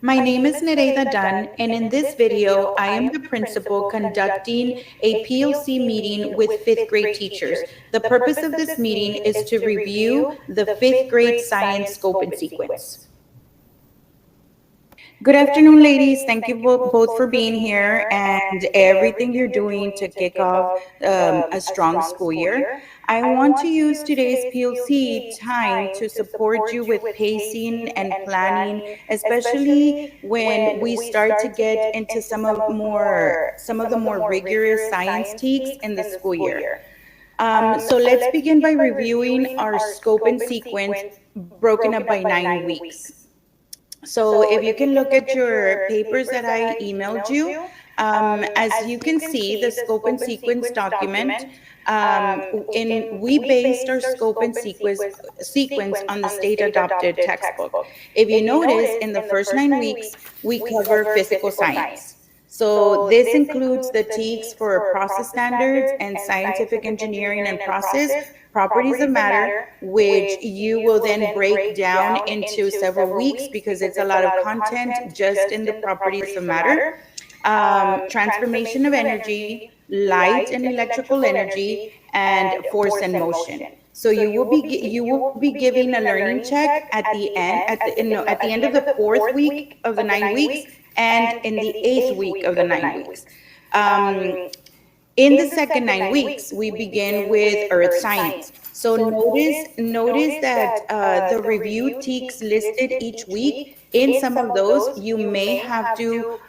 My name is Nereida Dunn, and in this video, I am the principal conducting a POC meeting with fifth grade teachers. The purpose of this meeting is to review the fifth grade science scope and sequence. Good afternoon, ladies. Thank you both for being here and everything you're doing to kick off a strong school year. I want to use today's PLC time to support you with pacing and planning, especially when we start to get into some of the more rigorous science TEKs in the school year. So let's begin by reviewing our scope and sequence broken up by 9 weeks. So if you can look at your papers that I emailed you, as you can see, the scope and sequence document, we based our scope and sequence on the state adopted textbook. If you notice, in the first 9 weeks, we cover physical science. So this includes the TEKs for process standards and scientific engineering and process, properties of matter, which you will then break down into several weeks because it's a lot of content just in the properties of matter. Transformation of energy, light and electrical energy, and force and motion. So you will be giving a learning check at the end of the fourth week of the 9 weeks and in the eighth week of the 9 weeks. In the second 9 weeks, we begin with earth science. So notice that the review TEKs listed each week, in some of those, you may have to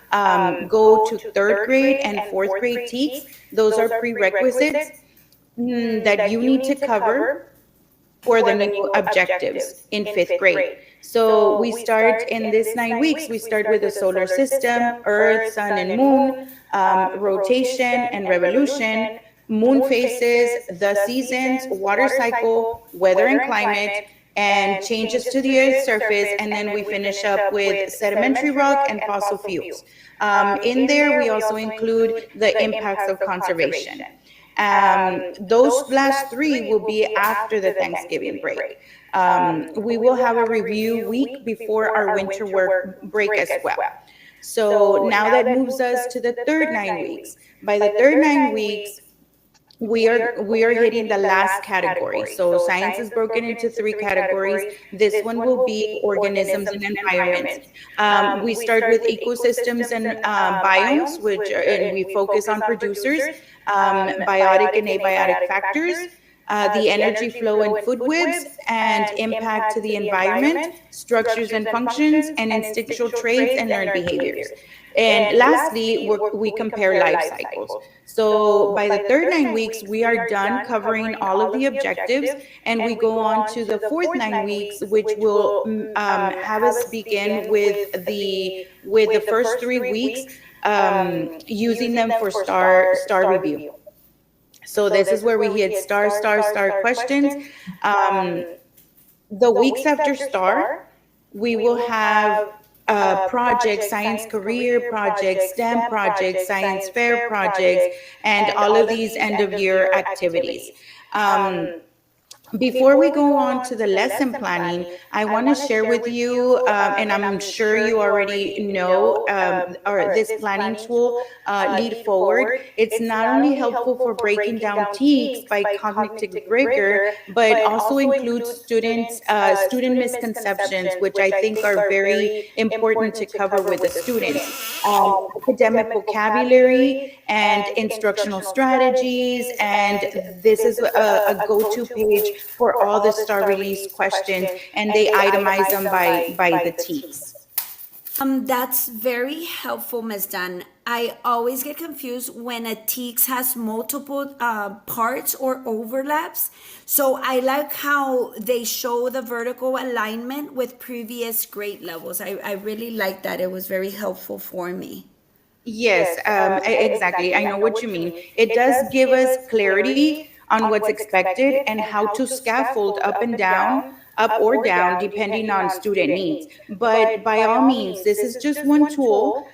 go to third grade and fourth grade TEKs. Those are prerequisites that you need to cover for the new objectives in fifth grade. So we start in this 9 weeks, we start with the solar system, Earth, Sun, and Moon, rotation and revolution, moon phases, the seasons, water cycle, weather and climate, and changes to the Earth's surface, and then we finish up with sedimentary rock and fossil fuels. In there, we also include the impacts of conservation. Those last three will be after the Thanksgiving break. We will have a review week before our winter work break as well. So now that moves us to the third 9 weeks. By the third 9 weeks, we are hitting the last category. So science is broken into three categories. This one will be organisms and environment. We start with ecosystems and biomes, and we focus on producers, biotic and abiotic factors, the energy flow and food webs, and impact to the environment, structures and functions, and instinctual traits and learned behaviors. And lastly, we compare life cycles. So by the third 9 weeks, we are done covering all of the objectives, and we go on to the fourth 9 weeks, which will have us begin with the first 3 weeks, using them for star review. So this is where we hit star questions. The weeks after star, we will have projects, science career projects, STEM projects, science fair projects, and all of these end of year activities. Before we go on to the lesson planning, I want to share with you, and I'm sure you already know, this planning tool, Lead Forward. It's not only helpful for breaking down TEKs by cognitive rigor, but also includes student misconceptions, which I think are very important to cover with the students. Academic vocabulary and instructional strategies, and this is a go-to page for all the star release questions, and they itemize them by the TEKs. That's very helpful, Ms. Dunn. I always get confused when a TEKS has multiple parts or overlaps. So I like how they show the vertical alignment with previous grade levels. I really like that. It was very helpful for me. Yes, exactly. I know what you mean. It does give us clarity on what's expected and how to scaffold up or down, depending on student needs. But by all means, this is just one tool.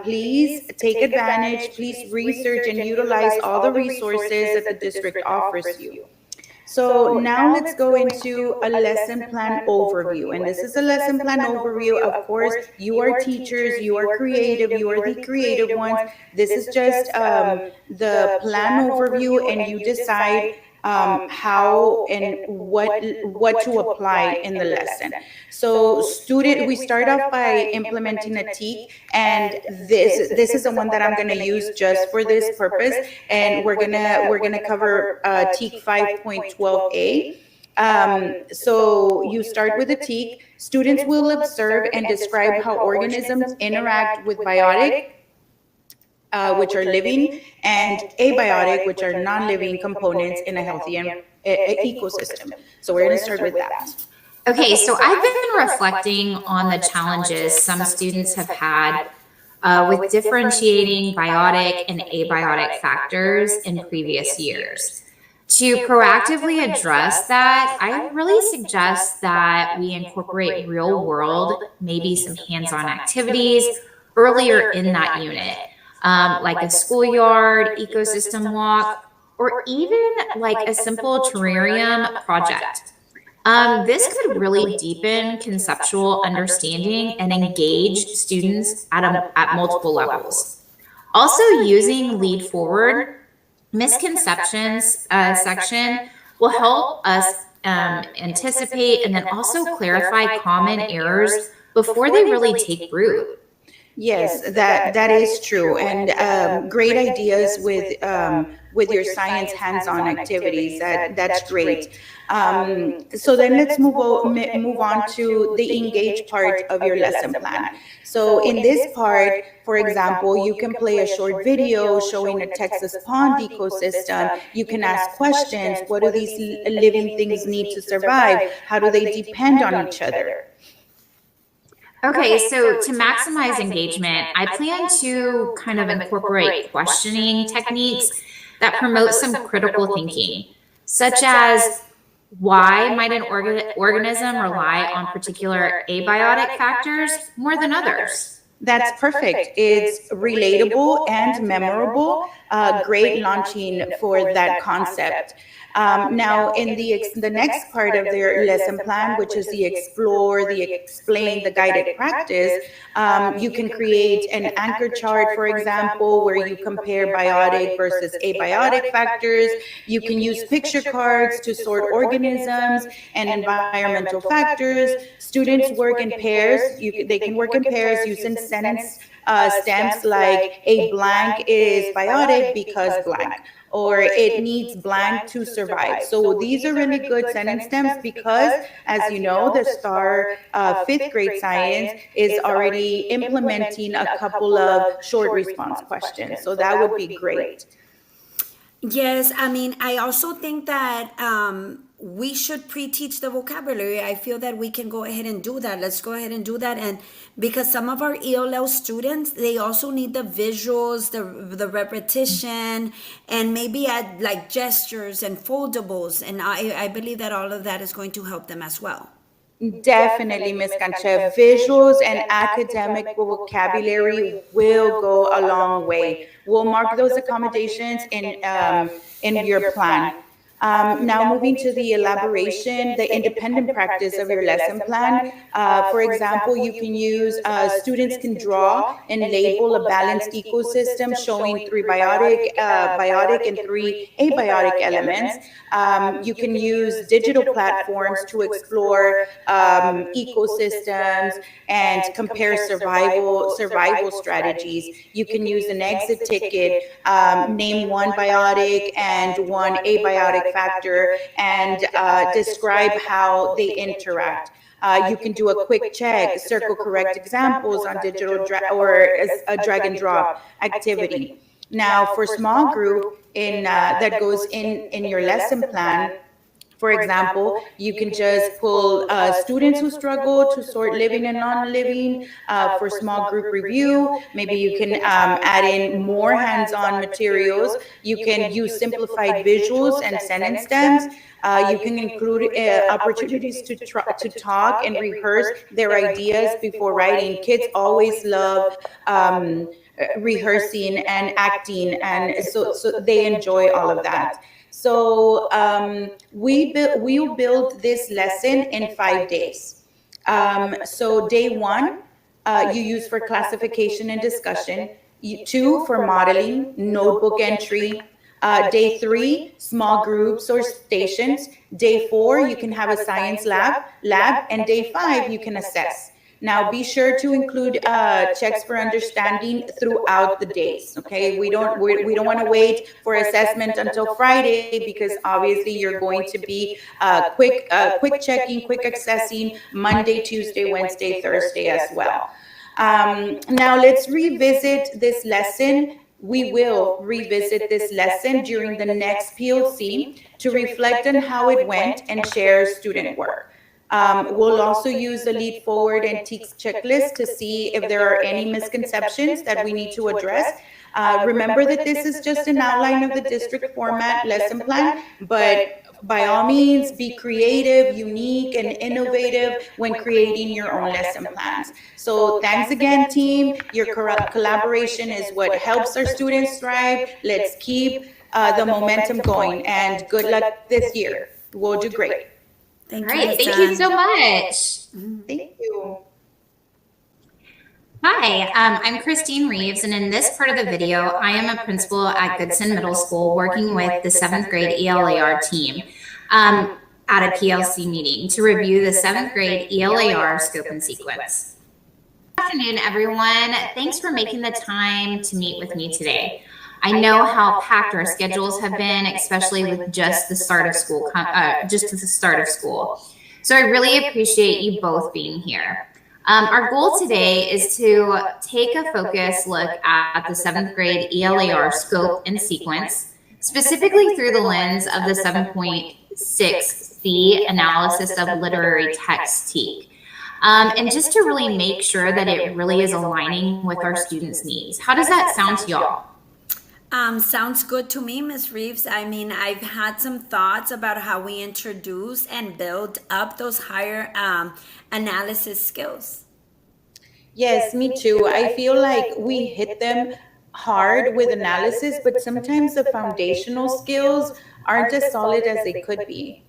Please take advantage, please research and utilize all the resources that the district offers you. So now let's go into a lesson plan overview. And this is a lesson plan overview. Of course, you are teachers, you are creative, you are the creative ones. This is just the plan overview, and you decide how and what to apply in the lesson. So we start off by implementing a TEK, and this is the one that I'm going to use just for this purpose, and we're gonna cover TEK 5.12a. So you start with a TEK. Students will observe and describe how organisms interact with biotic, which are living, and abiotic, which are non-living components in a healthy ecosystem. So we're going to start with that. Okay, so I've been reflecting on the challenges some students have had with differentiating biotic and abiotic factors in previous years. To proactively address that, I really suggest that we incorporate real world, maybe some hands-on activities earlier in that unit. Like a schoolyard, ecosystem walk, or even like a simple terrarium project. This could really deepen conceptual understanding and engage students at multiple levels. Also, using lead forward misconceptions section will help us anticipate and then also clarify common errors before they really take root. Yes, that is true, and great ideas with your science hands-on activities. That's great. So then let's move on to the engage part of your lesson plan. So in this part, for example, you can play a short video showing a Texas pond ecosystem. You can ask questions. What do these living things need to survive? How do they depend on each other? Okay, so to maximize engagement, I plan to kind of incorporate questioning techniques that promote some critical thinking, such as why might an organism rely on particular abiotic factors more than others? That's perfect. It's relatable and memorable. Great launching for that concept. Now, in the next part of their lesson plan, which is the explore, the explain, the guided practice, you can create an anchor chart, for example, where you compare biotic versus abiotic factors. You can use picture cards to sort organisms and environmental factors. Students work in pairs. They can work in pairs using sentence stems like a blank is biotic because blank, or it needs blank to survive. So these are really good sentence stems because, as you know, the STAR fifth grade science is already implementing a couple of short response questions. So that would be great. Yes, I mean, I also think that we should pre-teach the vocabulary. I feel that we can go ahead and do that. Let's go ahead and do that. And because some of our ELL students, they also need the visuals, the repetition, and maybe add like gestures and foldables. And I believe that all of that is going to help them as well. Definitely, Ms. Canchev. Visuals and academic vocabulary will go a long way. We'll mark those accommodations in your plan. Now moving to the elaboration, the independent practice of your lesson plan. For example, you can use, students can draw and label a balanced ecosystem showing 3 biotic and 3 abiotic elements. You can use digital platforms to explore ecosystems and compare survival strategies. You can use an exit ticket, name 1 biotic and 1 abiotic factor, and describe how they interact. You can do a quick check, circle correct examples on digital or a drag and drop activity. Now, for small group that goes in your lesson plan, for example, you can just pull students who struggle to sort living and non-living for small group review. Maybe you can add in more hands-on materials. You can use simplified visuals and sentence stems. You can include opportunities to talk and rehearse their ideas before writing. Kids always love rehearsing and acting, and so they enjoy all of that. So we will build this lesson in 5 days. So day one, you use for classification and discussion. Two for modeling, notebook entry. Day three, small groups or stations. Day four, you can have a science lab, and day five, you can assess. Now, be sure to include checks for understanding throughout the days. Okay, we don't want to wait for assessment until Friday, because obviously you're going to be quick checking, quick assessing Monday, Tuesday, Wednesday, Thursday as well. Now let's revisit this lesson. We will revisit this lesson during the next PLC to reflect on how it went and share student work. We'll also use the Lead Forward and TEKS checklist to see if there are any misconceptions that we need to address. Remember that this is just an outline of the district format lesson plan, but by all means, be creative, unique, and innovative when creating your own lesson plans. So thanks again, team. Your collaboration is what helps our students thrive. Let's keep the momentum going, and good luck this year. We'll do great. All right, thank you so much. Thank you. Hi, I'm Christine Reeves, and in this part of the video, I am a principal at Goodson Middle School working with the 7th grade ELAR team at a PLC meeting to review the 7th grade ELAR scope and sequence. Good afternoon, everyone. Thanks for making the time to meet with me today. I know how packed our schedules have been, especially with just the start of school, So I really appreciate you both being here. Our goal today is to take a focused look at the 7th grade ELAR scope and sequence, specifically through the lens of the 7.6C analysis of literary text TEK. And just to really make sure that it really is aligning with our students' needs. How does that sound to y'all? Sounds good to me, Ms. Reeves. I mean, I've had some thoughts about how we introduce and build up those higher analysis skills. Yes, me too. I feel like we hit them hard with analysis, but sometimes the foundational skills aren't as solid as they could be.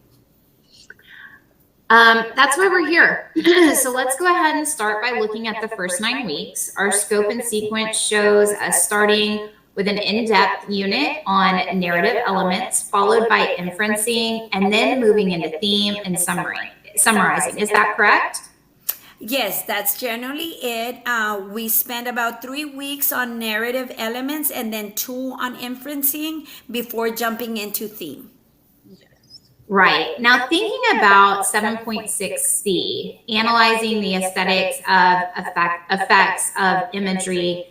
That's why we're here. So let's go ahead and start by looking at the first 9 weeks. Our scope and sequence shows us starting with an in-depth unit on narrative elements, followed by inferencing, and then moving into theme and summarizing. Is that correct? Yes, that's generally it. We spend about 3 weeks on narrative elements and then 2 on inferencing before jumping into theme. Right. Now, thinking about 7.6C, analyzing the aesthetics of effects of imagery,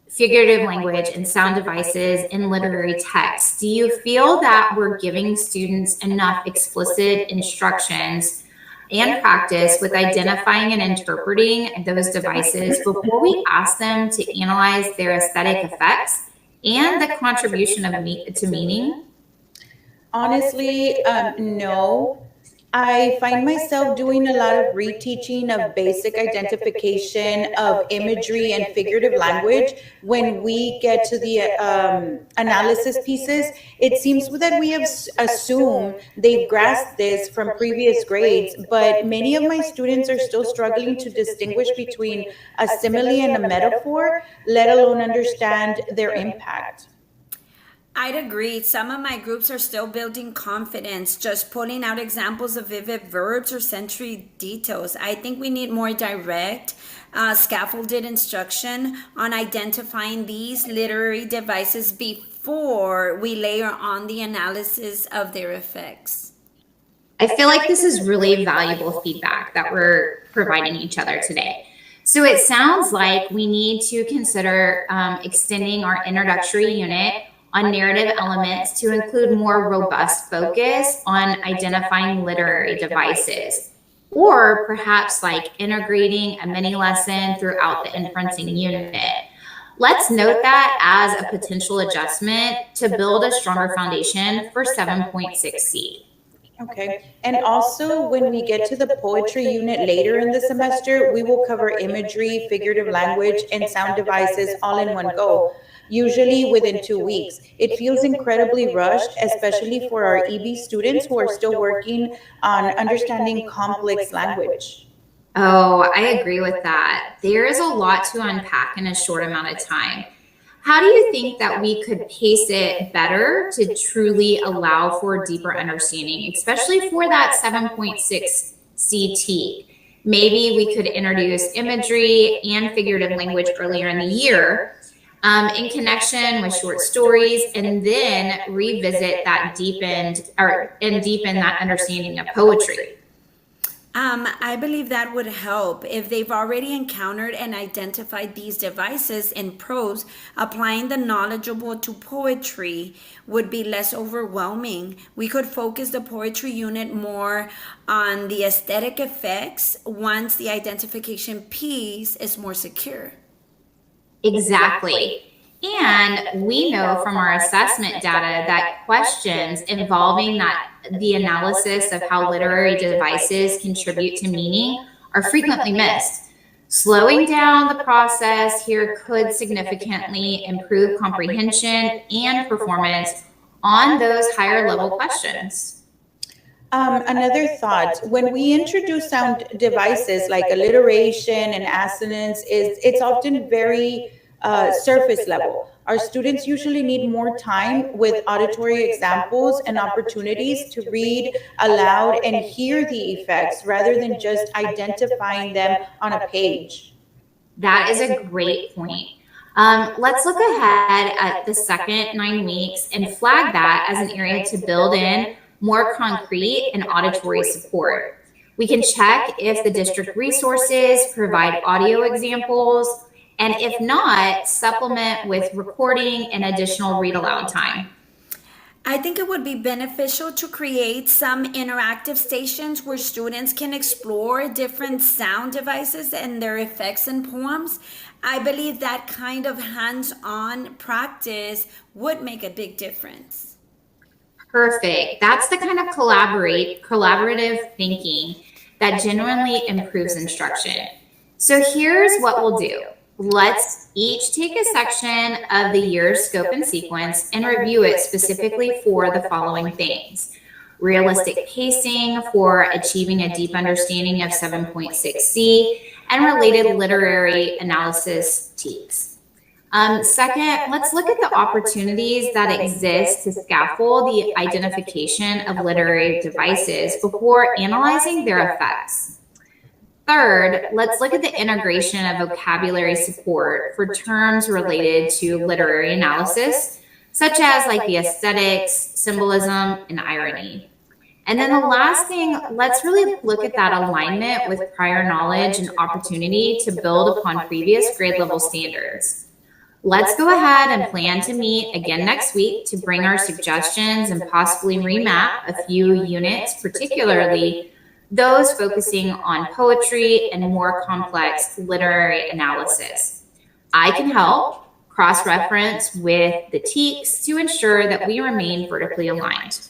figurative language, and sound devices in literary text, do you feel that we're giving students enough explicit instructions and practice with identifying and interpreting those devices before we ask them to analyze their aesthetic effects and the contribution to meaning? Honestly, no. I find myself doing a lot of reteaching of basic identification of imagery and figurative language. When we get to the analysis pieces, it seems that we have assumed they've grasped this from previous grades, but many of my students are still struggling to distinguish between a simile and a metaphor, let alone understand their impact. I'd agree. Some of my groups are still building confidence, just pulling out examples of vivid verbs or sensory details. I think we need more direct, scaffolded instruction on identifying these literary devices before we layer on the analysis of their effects. I feel like this is really valuable feedback that we're providing each other today. So it sounds like we need to consider extending our introductory unit on narrative elements to include more robust focus on identifying literary devices, or perhaps like integrating a mini lesson throughout the inferencing unit. Let's note that as a potential adjustment to build a stronger foundation for 7.6C. Okay. And also, when we get to the poetry unit later in the semester, we will cover imagery, figurative language, and sound devices all in one go. usually within 2 weeks. It feels incredibly rushed, especially for our EB students who are still working on understanding complex language. Oh, I agree with that. There is a lot to unpack in a short amount of time. How do you think that we could pace it better to truly allow for deeper understanding, especially for that 7.6 CT? Maybe we could introduce imagery and figurative language earlier in the year in connection with short stories, and then revisit that deepen that understanding of poetry. I believe that would help. If they've already encountered and identified these devices in prose, applying the knowledgeable to poetry would be less overwhelming. We could focus the poetry unit more on the aesthetic effects once the identification piece is more secure. Exactly. And we know from our assessment data that questions involving the analysis of how literary devices contribute to meaning are frequently missed. Slowing down the process here could significantly improve comprehension and performance on those higher level questions. Another thought, when we introduce sound devices like alliteration and assonance, it's often very surface level. Our students usually need more time with auditory examples and opportunities to read aloud and hear the effects rather than just identifying them on a page. That is a great point. Let's look ahead at the second 9 weeks and flag that as an area to build in more concrete and auditory support. We can check if the district resources provide audio examples, and if not, supplement with recording and additional read aloud time. I think it would be beneficial to create some interactive stations where students can explore different sound devices and their effects in poems. I believe that kind of hands-on practice would make a big difference. Perfect. That's the kind of collaborative thinking that genuinely improves instruction. So here's what we'll do. Let's each take a section of the year's scope and sequence and review it specifically for the following things: realistic pacing for achieving a deep understanding of 7.6C and related literary analysis TEKS. Second, let's look at the opportunities that exist to scaffold the identification of literary devices before analyzing their effects. Third, let's look at the integration of vocabulary support for terms related to literary analysis, such as like the aesthetics, symbolism, and irony. And then the last thing, let's really look at that alignment with prior knowledge and opportunity to build upon previous grade level standards. Let's go ahead and plan to meet again next week to bring our suggestions and possibly remap a few units, particularly those focusing on poetry and more complex literary analysis. I can help cross-reference with the TEKS to ensure that we remain vertically aligned.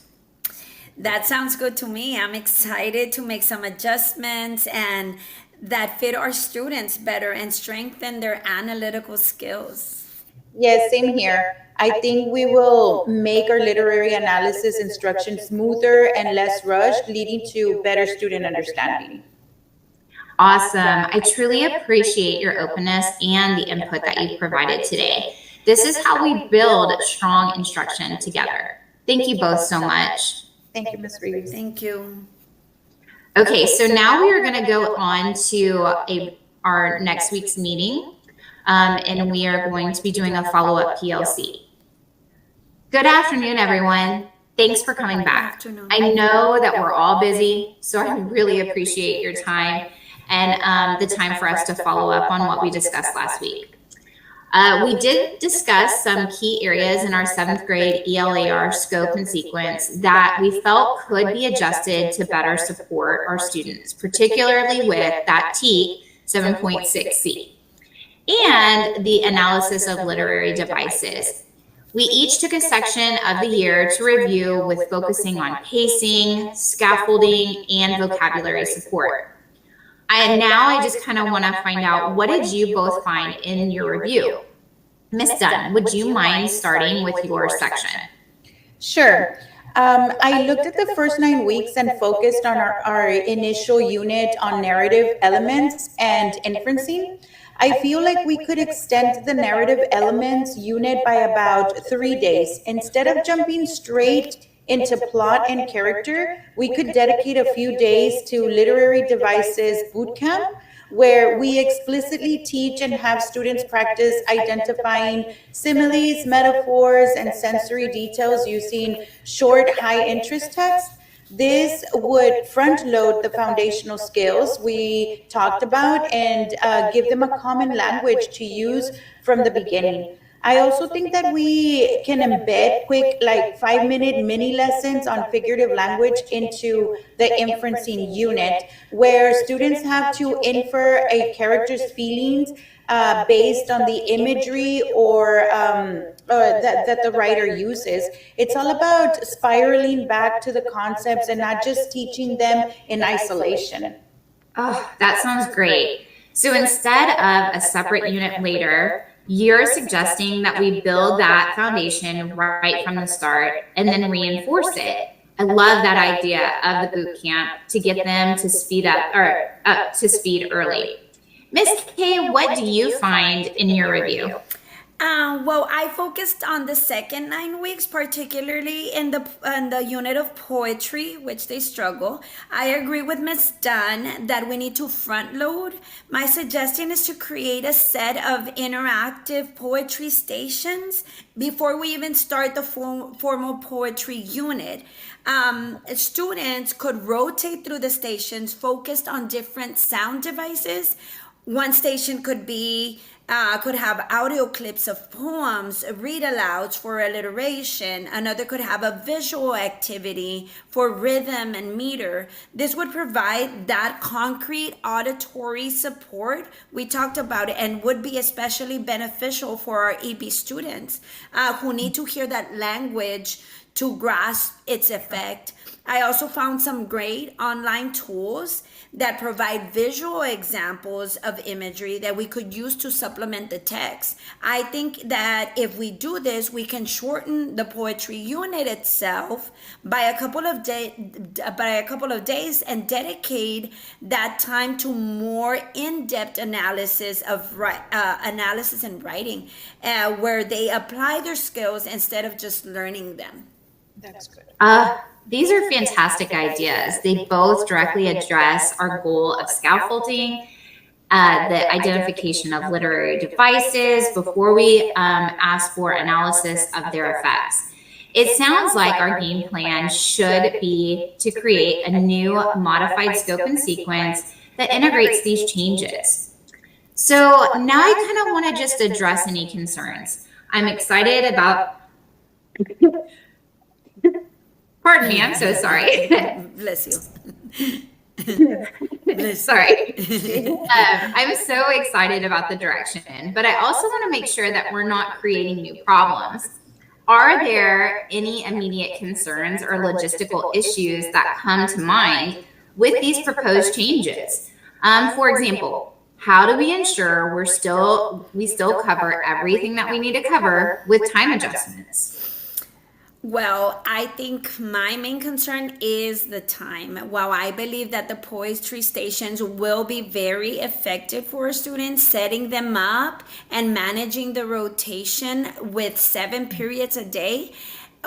That sounds good to me. I'm excited to make some adjustments and that fit our students better and strengthen their analytical skills. Yes, same here. I think we will make our literary analysis instruction smoother and less rushed, leading to better student understanding. Awesome. I truly appreciate your openness and the input that you've provided today. This is how we build strong instruction together. Thank you both so much. Thank you, Ms. Reeves. Thank you. Okay, so now we are going to go on to our next week's meeting, and we are going to be doing a follow-up PLC. Good afternoon, everyone. Thanks for coming back. I know that we're all busy, so I really appreciate your time and the time for us to follow up on what we discussed last week. We did discuss some key areas in our 7th grade ELAR scope and sequence that we felt could be adjusted to better support our students, particularly with that TEK 7.6C and the analysis of literary devices. We each took a section of the year to review with focusing on pacing, scaffolding, and vocabulary support. I just kind of want to find out, what did you both find in your review? Miss Dunn, would you mind starting with your section? Sure. I looked at the first 9 weeks and focused on our initial unit on narrative elements and inferencing. I feel like we could extend the narrative elements unit by about 3 days. Instead of jumping straight into plot and character, we could dedicate a few days to literary devices bootcamp, where we explicitly teach and have students practice identifying similes, metaphors, and sensory details using short, high-interest text. This would front load the foundational skills we talked about and give them a common language to use from the beginning. I also think that we can embed quick, like 5 minute mini lessons on figurative language into the inferencing unit, where students have to infer a character's feelings based on the imagery or that the writer uses. It's all about spiraling back to the concepts and not just teaching them in isolation. Oh, that sounds great. So instead of a separate unit later, you're suggesting that we build that foundation right from the start and then reinforce it. I love that idea of the boot camp to get them to speed up or up to speed early. Miss Kay, what do you find in your review? Well, I focused on the second 9 weeks, particularly in the unit of poetry, which they struggle. I agree with Ms. Dunn that we need to front load. My suggestion is to create a set of interactive poetry stations before we even start the formal poetry unit. Students could rotate through the stations focused on different sound devices. One station could have audio clips of poems, read alouds for alliteration. Another could have a visual activity for rhythm and meter. This would provide that concrete auditory support we talked about and would be especially beneficial for our EB students who need to hear that language to grasp its effect. I also found some great online tools that provide visual examples of imagery that we could use to supplement the text. I think that if we do this, we can shorten the poetry unit itself by a couple of days and dedicate that time to more in-depth analysis of analysis and writing, where they apply their skills instead of just learning them. That's good. These are fantastic ideas. They both directly address our goal of scaffolding, the identification of literary devices before we ask for analysis of their effects. It sounds like our game plan should be to create a new modified scope and sequence that integrates these changes. So now I kind of want to just address any concerns. I'm excited about... Pardon me, I'm so sorry. Bless you. Sorry. I'm so excited about the direction, but I also want to make sure that we're not creating new problems. Are there any immediate concerns or logistical issues that come to mind with these proposed changes? For example, how do we ensure we still cover everything that we need to cover with time adjustments? Well, I think my main concern is the time. While I believe that the poetry stations will be very effective for students, setting them up and managing the rotation with 7 periods a day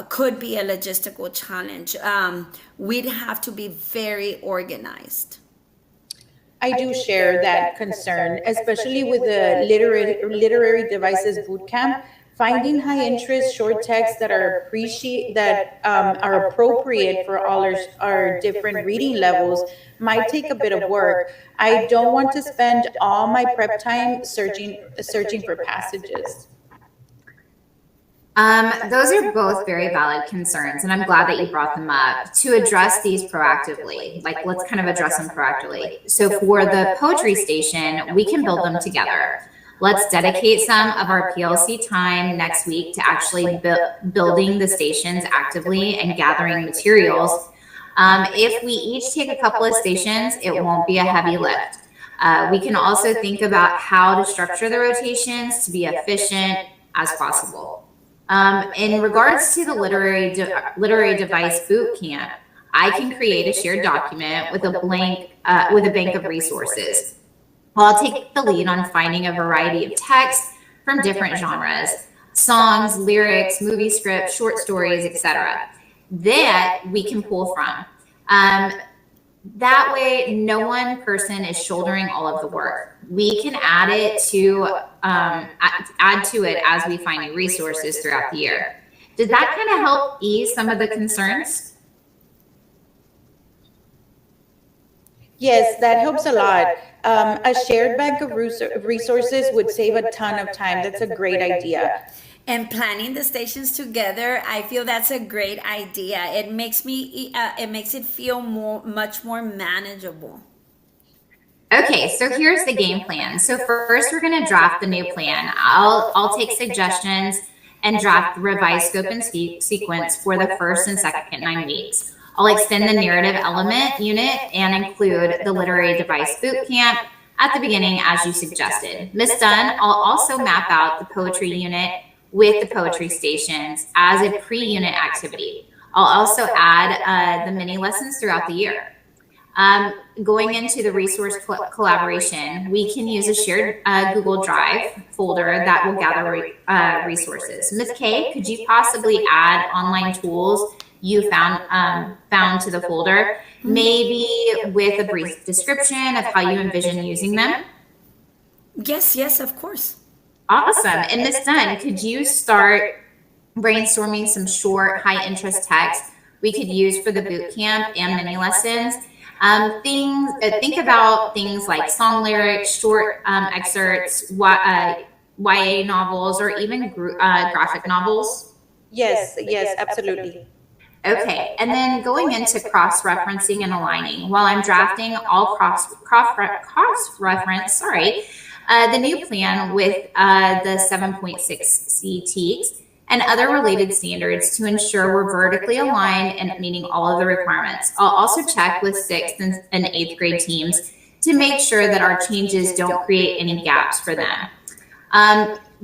could be a logistical challenge. We'd have to be very organized. I do share that concern, especially with the literary devices bootcamp. Finding high interest short texts that are appropriate for all our different reading levels might take a bit of work. I don't want to spend all my prep time searching for passages. Those are both very valid concerns, and I'm glad that you brought them up to address these proactively. Like, let's kind of address them proactively. So for the poetry station, we can build them together. Let's dedicate some of our PLC time next week to actually building the stations actively and gathering materials. If we each take a couple of stations, it won't be a heavy lift. We can also think about how to structure the rotations to be efficient as possible. In regards to the literary device boot camp, I can create a shared document with a bank of resources. Well, I'll take the lead on finding a variety of texts from different genres, songs, lyrics, movie scripts, short stories, etc., that we can pull from. That way, no one person is shouldering all of the work. We can add to it as we find new resources throughout the year. Does that kind of help ease some of the concerns? Yes, that helps a lot. A shared bank of resources would save a ton of time. That's a great idea. And planning the stations together, I feel that's a great idea. It makes it feel much more manageable. Okay, so here's the game plan. So first, we're going to draft the new plan. I'll take suggestions and draft the revised scope and sequence for the first and second 9 weeks. I'll extend the narrative element unit and include the literary device boot camp at the beginning as you suggested. Ms. Dunn, I'll also map out the poetry unit with the poetry stations as a pre-unit activity. I'll also add the mini lessons throughout the year. Going into the resource collaboration, we can use a shared Google Drive folder that will gather resources. Ms. Kay, could you possibly add online tools you found to the folder, maybe with a brief description of how you envision using them? Yes, of course. Awesome. And Ms. Dunn, could you start brainstorming some short, high-interest texts we could use for the boot camp and mini lessons? Think about things like song lyrics, short excerpts, YA novels, or even graphic novels. Yes, absolutely. Okay, and then going into cross-referencing and aligning. While I'm drafting, I'll cross-reference, the new plan with the 7.6C TEKS and other related standards to ensure we're vertically aligned and meeting all of the requirements. I'll also check with 6th and 8th grade teams to make sure that our changes don't create any gaps for them.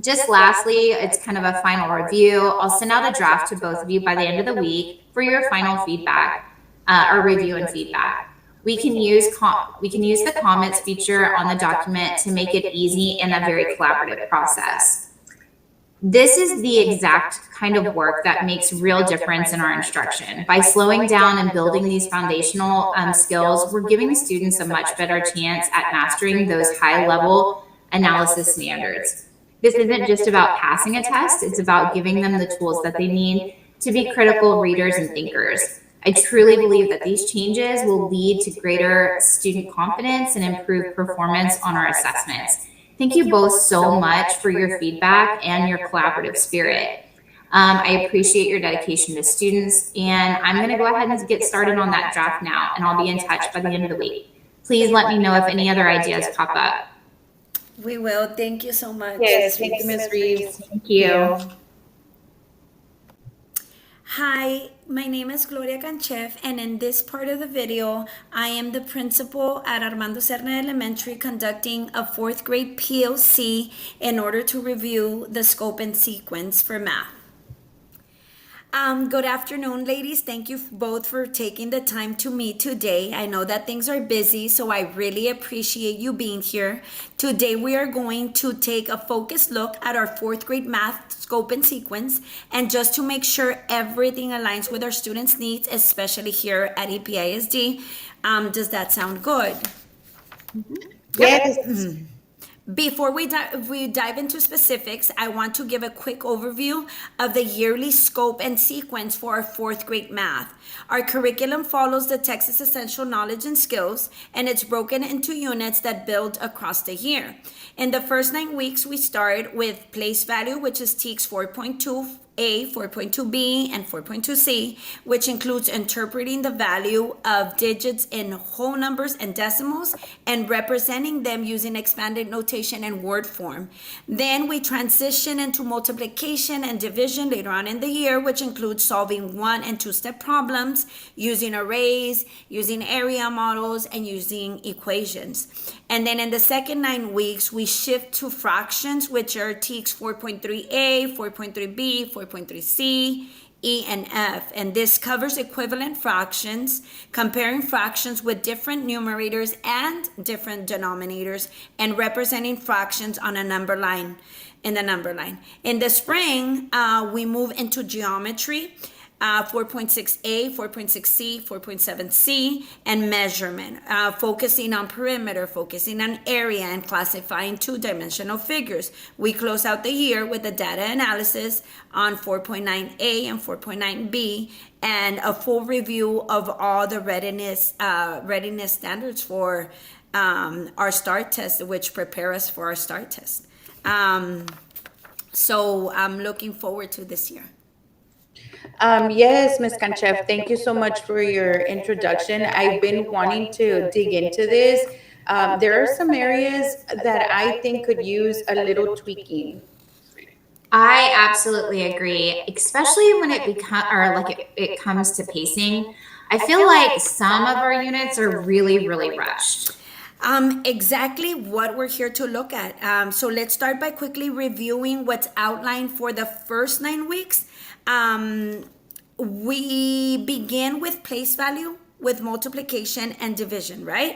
Just lastly, it's kind of a final review. I'll send out a draft to both of you by the end of the week for your final feedback or review and feedback. We can use the comments feature on the document to make it easy and a very collaborative process. This is the exact kind of work that makes real difference in our instruction. By slowing down and building these foundational skills, we're giving students a much better chance at mastering those high-level analysis standards. This isn't just about passing a test, it's about giving them the tools that they need to be critical readers and thinkers. I truly believe that these changes will lead to greater student confidence and improved performance on our assessments. Thank you both so much for your feedback and your collaborative spirit. I appreciate your dedication to students, and I'm going to go ahead and get started on that draft now, and I'll be in touch by the end of the week. Please let me know if any other ideas pop up. We will. Thank you so much. Yes, thank you, Ms. Reeves. Thank you. Hi, my name is Gloria Canchef, and in this part of the video, I am the principal at Armando Serna Elementary conducting a 4th grade POC in order to review the scope and sequence for math. Good afternoon, ladies. Thank you both for taking the time to meet today. I know that things are busy, so I really appreciate you being here. Today, we are going to take a focused look at our 4th grade math scope and sequence, and just to make sure everything aligns with our students' needs, especially here at EPISD. Does that sound good? Yes. Before we dive into specifics, I want to give a quick overview of the yearly scope and sequence for our 4th grade math. Our curriculum follows the Texas Essential Knowledge and Skills, and it's broken into units that build across the year. In the first 9 weeks, we start with place value, which is TEKS 4.2A, 4.2B, and 4.2C, which includes interpreting the value of digits in whole numbers and decimals and representing them using expanded notation and word form. Then we transition into multiplication and division later on in the year, which includes solving 1- and 2-step problems, using arrays, using area models, and using equations. And then in the second 9 weeks, we shift to fractions, which are TEKS 4.3a, 4.3b, 4.3c, E, and F. And this covers equivalent fractions, comparing fractions with different numerators and different denominators, and representing fractions on a number line, in the number line. In the spring, we move into geometry, 4.6a, 4.6c, 4.7c, and measurement, focusing on perimeter, focusing on area, and classifying two-dimensional figures. We close out the year with the data analysis on 4.9a and 4.9b, and a full review of all the readiness standards for our START test, which prepare us for our START test. So I'm looking forward to this year. Yes, Ms. Kanchev, thank you so much for your introduction. I've been wanting to dig into this. There are some areas that I think could use a little tweaking. I absolutely agree, especially when it comes to pacing. I feel like some of our units are really, really rushed. Exactly what we're here to look at. So let's start by quickly reviewing what's outlined for the first 9 weeks. We begin with place value, with multiplication and division, right?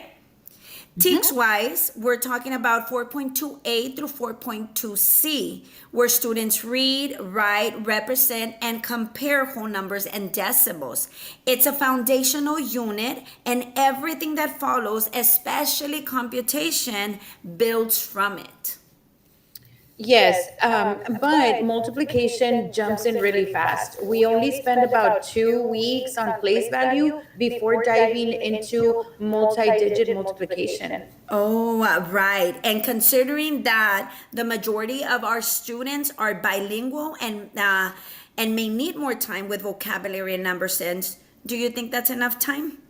TEKS wise, we're talking about 4.2a through 4.2c, where students read, write, represent, and compare whole numbers and decimals. It's a foundational unit, and everything that follows, especially computation, builds from it. Yes, but multiplication jumps in really fast. We only spend about 2 weeks on place value before diving into multi-digit multiplication. Oh, right. And considering that the majority of our students are bilingual and may need more time with vocabulary and number sense, do you think that's enough time?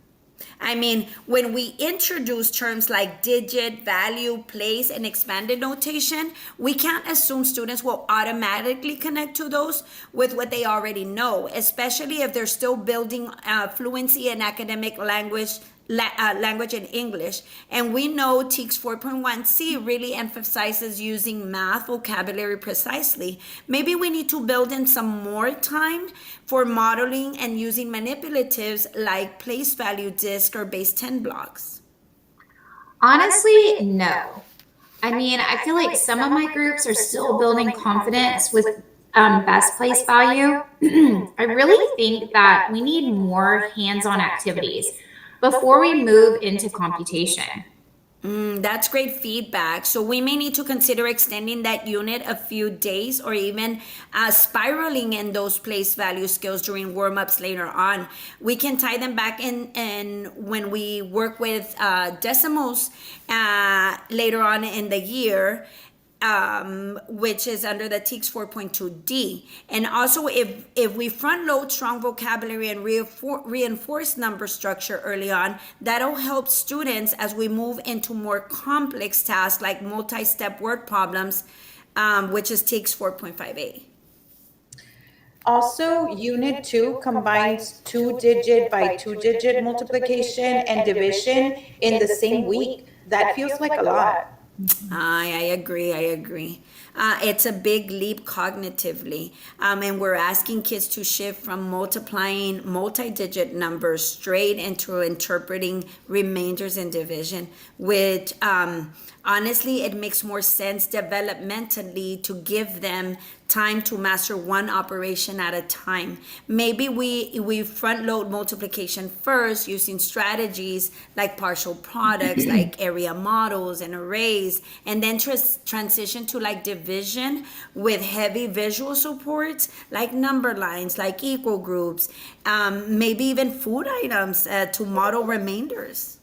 I mean, when we introduce terms like digit, value, place, and expanded notation, we can't assume students will automatically connect to those with what they already know, especially if they're still building fluency in academic language in English. And we know TEKS 4.1c really emphasizes using math vocabulary precisely. Maybe we need to build in some more time for modeling and using manipulatives like place value, disk, or base 10 blocks. Honestly, no. I mean, I feel like some of my groups are still building confidence with best place value. I really think that we need more hands-on activities before we move into computation. That's great feedback. So we may need to consider extending that unit a few days, or even spiraling in those place value skills during warm-ups later on. We can tie them back in and when we work with decimals later on in the year, which is under the TEKS 4.2D. And also, if we front load strong vocabulary and reinforce number structure early on, that'll help students as we move into more complex tasks like multi-step word problems, which is TEKS 4.5A. Also, Unit 2 combines two-digit by two-digit multiplication and division in the same week. That feels like a lot. I agree. It's a big leap cognitively. And we're asking kids to shift from multiplying multi-digit numbers straight into interpreting remainders and division, which honestly, it makes more sense developmentally to give them time to master one operation at a time. Maybe we front load multiplication first using strategies like partial products, like area models and arrays, and then transition to like division with heavy visual supports like number lines, like equal groups, maybe even food items to model remainders.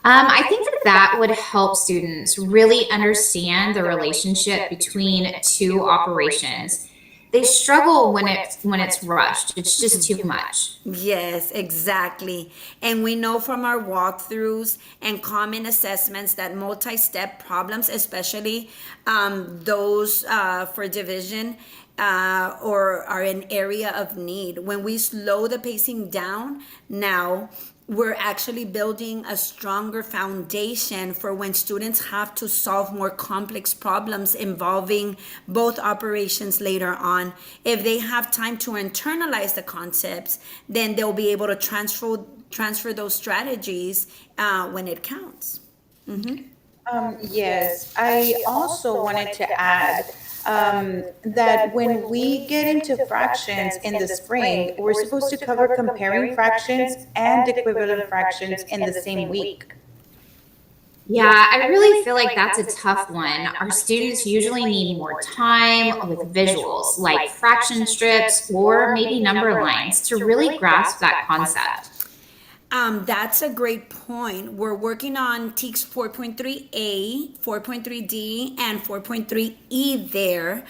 I think that would help students really understand the relationship between two operations. They struggle when it's rushed. It's just too much. Yes, exactly. And we know from our walkthroughs and common assessments that multi-step problems, especially those for division, or are an area of need. When we slow the pacing down now, we're actually building a stronger foundation for when students have to solve more complex problems involving both operations later on. If they have time to internalize the concepts, then they'll be able to transfer those strategies when it counts. Yes, I also wanted to add that when we get into fractions in the spring, we're supposed to cover comparing fractions and equivalent fractions in the same week. Yeah, I really feel like that's a tough one. Our students usually need more time with visuals, like fraction strips or maybe number lines, to really grasp that concept. That's a great point. We're working on TEKS 4.3A, 4.3D, and 4.3E there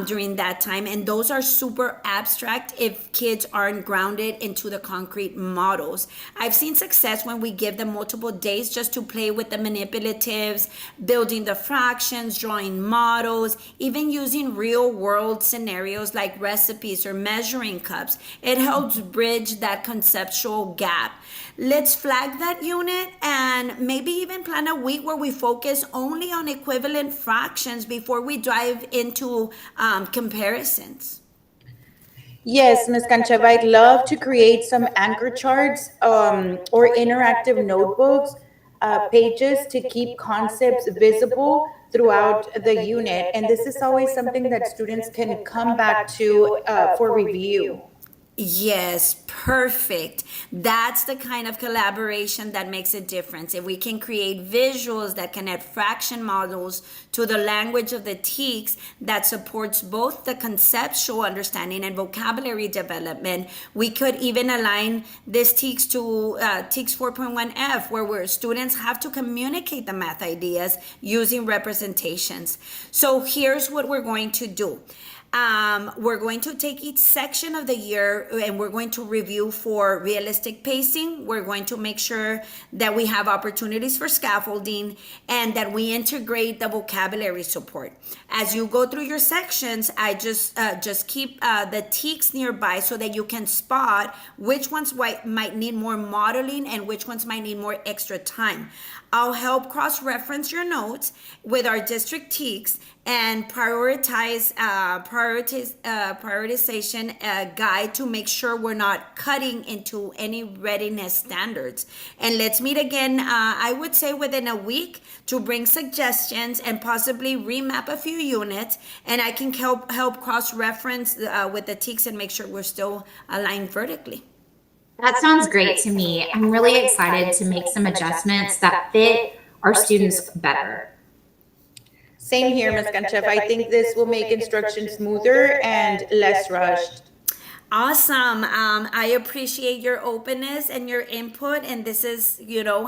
during that time. And those are super abstract if kids aren't grounded into the concrete models. I've seen success when we give them multiple days just to play with the manipulatives, building the fractions, drawing models, even using real world scenarios like recipes or measuring cups. It helps bridge that conceptual gap. Let's flag that unit and maybe even plan a week where we focus only on equivalent fractions before we dive into comparisons. Yes, Ms. Cancheva, I'd love to create some anchor charts or interactive notebooks, pages to keep concepts visible throughout the unit. And this is always something that students can come back to for review. Yes, perfect. That's the kind of collaboration that makes a difference. If we can create visuals that can add fraction models to the language of the TEKS that supports both the conceptual understanding and vocabulary development, we could even align this TEKS to TEKS 4.1F, where students have to communicate the math ideas using representations. So here's what we're going to do. We're going to take each section of the year and we're going to review for realistic pacing. We're going to make sure that we have opportunities for scaffolding and that we integrate the vocabulary support. As you go through your sections, I just keep the TEKS nearby so that you can spot which ones might need more modeling and which ones might need more extra time. I'll help cross-reference your notes with our district TEKS and prioritization guide to make sure we're not cutting into any readiness standards. And let's meet again, I would say within a week, to bring suggestions and possibly remap a few units. And I can help cross-reference with the TEKS and make sure we're still aligned vertically. That sounds great to me. I'm really excited to make some adjustments that fit our students better. Same here, Ms. Cancheva. I think this will make instruction smoother and less rushed. Awesome. I appreciate your openness and your input. And this is,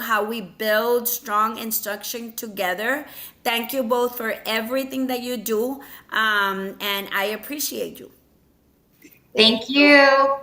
how we build strong instruction together. Thank you both for everything that you do. And I appreciate you. Thank you.